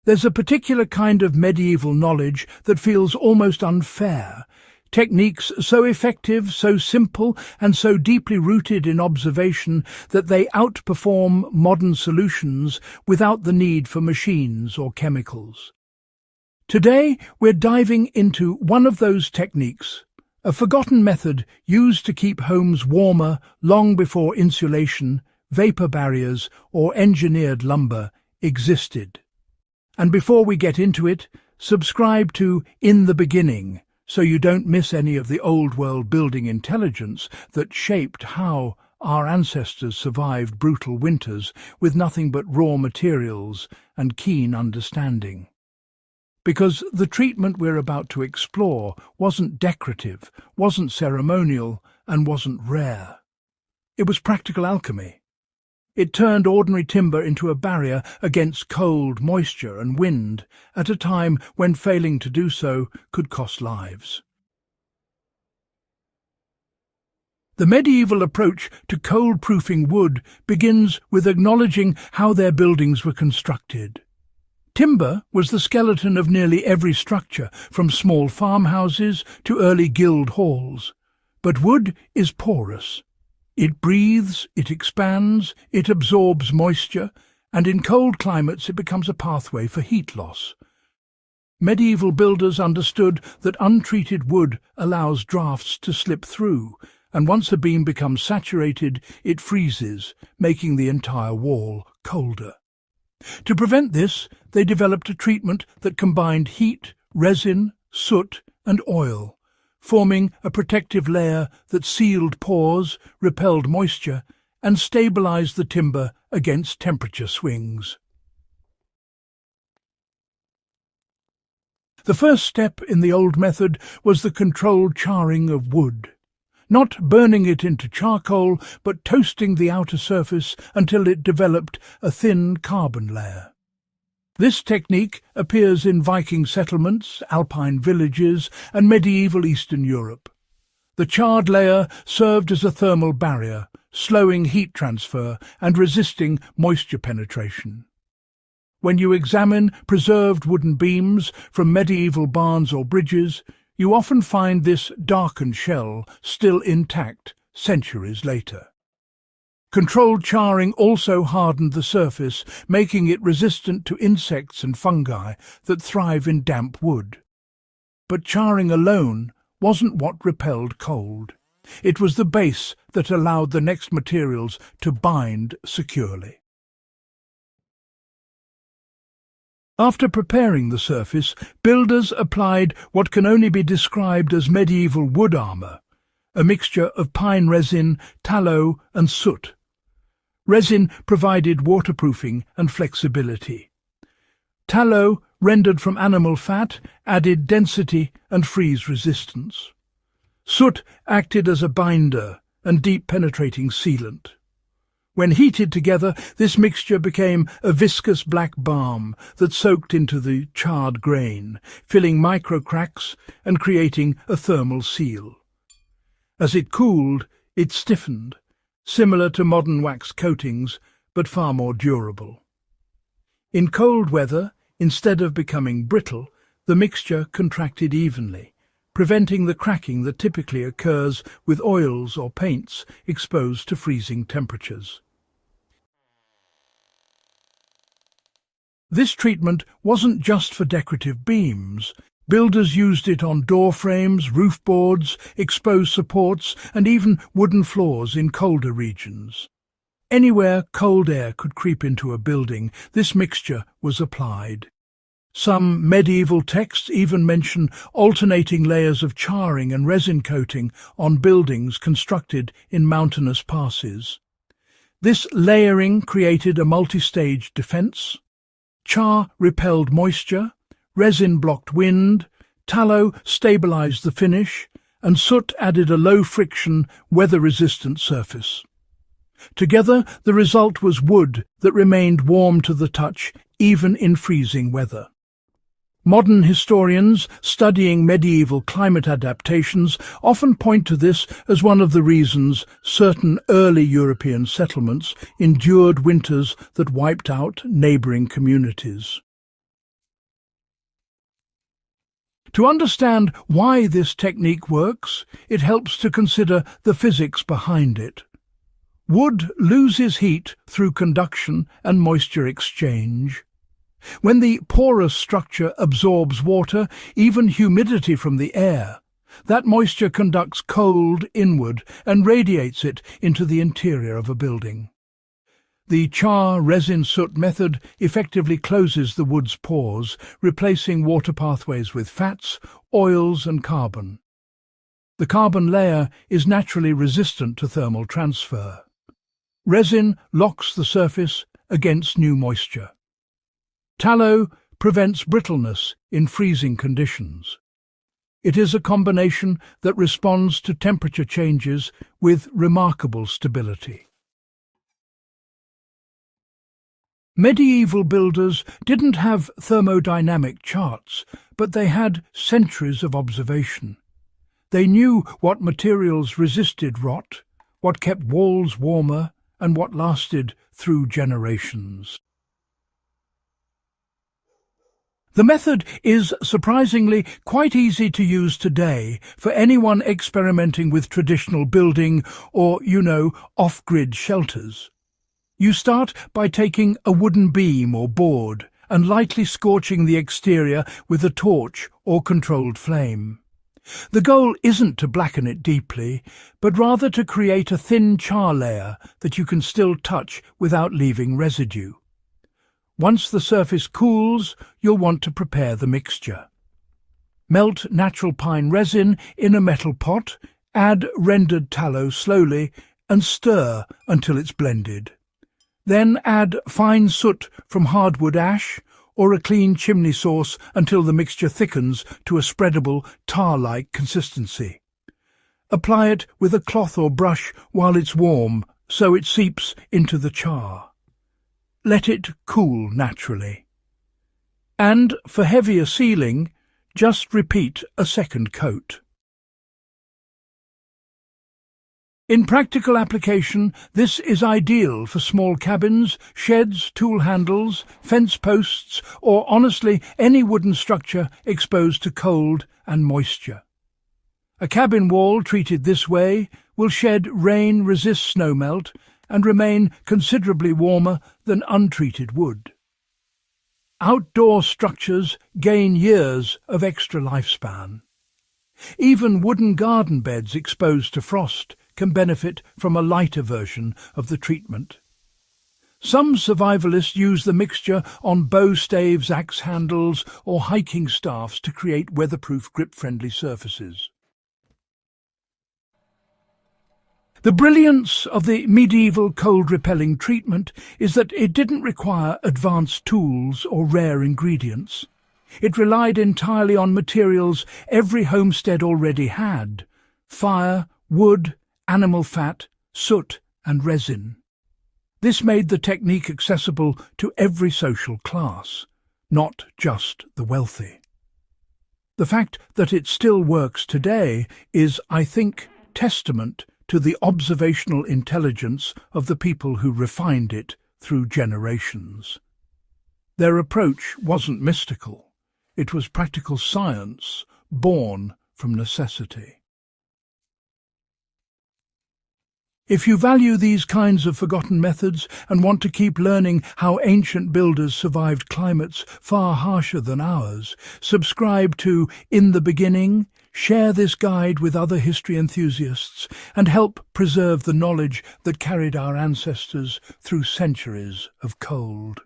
There's a particular kind of medieval knowledge that feels almost unfair. Techniques so effective, so simple, and so deeply rooted in observation that they outperform modern solutions without the need for machines or chemicals. Today, we're diving into one of those techniques, a forgotten method used to keep homes warmer long before insulation, vapor barriers, or engineered lumber existed. And before we get into it, subscribe to In the Beginning, so you don't miss any of the old-world building intelligence that shaped how our ancestors survived brutal winters with nothing but raw materials and keen understanding. Because the treatment we're about to explore wasn't decorative, wasn't ceremonial, and wasn't rare. It was practical alchemy. It turned ordinary timber into a barrier against cold, moisture, and wind at a time when failing to do so could cost lives. The medieval approach to cold-proofing wood begins with acknowledging how their buildings were constructed. Timber was the skeleton of nearly every structure, from small farmhouses to early guild halls. But wood is porous. It breathes, it expands, it absorbs moisture, and in cold climates it becomes a pathway for heat loss. Medieval builders understood that untreated wood allows drafts to slip through, and once a beam becomes saturated, it freezes, making the entire wall colder. To prevent this, they developed a treatment that combined heat, resin, soot, and oil, forming a protective layer that sealed pores, repelled moisture, and stabilized the timber against temperature swings. The first step in the old method was the controlled charring of wood. Not burning it into charcoal, but toasting the outer surface until it developed a thin carbon layer. This technique appears in Viking settlements, alpine villages, and medieval Eastern Europe. The charred layer served as a thermal barrier, slowing heat transfer and resisting moisture penetration. When you examine preserved wooden beams from medieval barns or bridges, you often find this darkened shell still intact centuries later. Controlled charring also hardened the surface, making it resistant to insects and fungi that thrive in damp wood. But charring alone wasn't what repelled cold. It was the base that allowed the next materials to bind securely. After preparing the surface, builders applied what can only be described as medieval wood armour, a mixture of pine resin, tallow, and soot. Resin provided waterproofing and flexibility. Tallow, rendered from animal fat, added density and freeze resistance. Soot acted as a binder and deep penetrating sealant. When heated together, this mixture became a viscous black balm that soaked into the charred grain, filling micro-cracks and creating a thermal seal. As it cooled, it stiffened, similar to modern wax coatings, but far more durable. In cold weather, instead of becoming brittle, the mixture contracted evenly, preventing the cracking that typically occurs with oils or paints exposed to freezing temperatures. This treatment wasn't just for decorative beams. Builders used it on door frames, roof boards, exposed supports, and even wooden floors in colder regions. Anywhere cold air could creep into a building, this mixture was applied. Some medieval texts even mention alternating layers of charring and resin coating on buildings constructed in mountainous passes. This layering created a multi-stage defense. Char repelled moisture, resin blocked wind, tallow stabilized the finish, and soot added a low-friction, weather-resistant surface. Together, the result was wood that remained warm to the touch, even in freezing weather. Modern historians studying medieval climate adaptations often point to this as one of the reasons certain early European settlements endured winters that wiped out neighbouring communities. To understand why this technique works, it helps to consider the physics behind it. Wood loses heat through conduction and moisture exchange. When the porous structure absorbs water, even humidity from the air, that moisture conducts cold inward and radiates it into the interior of a building. The char-resin-soot method effectively closes the wood's pores, replacing water pathways with fats, oils and carbon. The carbon layer is naturally resistant to thermal transfer. Resin locks the surface against new moisture. Tallow prevents brittleness in freezing conditions. It is a combination that responds to temperature changes with remarkable stability. Medieval builders didn't have thermodynamic charts, but they had centuries of observation. They knew what materials resisted rot, what kept walls warmer, and what lasted through generations. The method is surprisingly quite easy to use today for anyone experimenting with traditional building or, off-grid shelters. You start by taking a wooden beam or board and lightly scorching the exterior with a torch or controlled flame. The goal isn't to blacken it deeply, but rather to create a thin char layer that you can still touch without leaving residue. Once the surface cools, you'll want to prepare the mixture. Melt natural pine resin in a metal pot, add rendered tallow slowly, and stir until it's blended. Then add fine soot from hardwood ash or a clean chimney sauce until the mixture thickens to a spreadable, tar-like consistency. Apply it with a cloth or brush while it's warm so it seeps into the char. Let it cool naturally. And for heavier sealing, just repeat a second coat. In practical application, this is ideal for small cabins, sheds, tool handles, fence posts, or honestly any wooden structure exposed to cold and moisture. A cabin wall treated this way will shed rain-resist snowmelt and remain considerably warmer than untreated wood. Outdoor structures gain years of extra lifespan. Even wooden garden beds exposed to frost can benefit from a lighter version of the treatment. Some survivalists use the mixture on bow staves, axe handles, or hiking staffs to create weatherproof, grip-friendly surfaces. The brilliance of the medieval cold-repelling treatment is that it didn't require advanced tools or rare ingredients. It relied entirely on materials every homestead already had: fire, wood, animal fat, soot and resin. This made the technique accessible to every social class, not just the wealthy. The fact that it still works today is, I think, testament to the observational intelligence of the people who refined it through generations. Their approach wasn't mystical. It was practical science born from necessity. If you value these kinds of forgotten methods and want to keep learning how ancient builders survived climates far harsher than ours, subscribe to In the Beginning, share this guide with other history enthusiasts, and help preserve the knowledge that carried our ancestors through centuries of cold.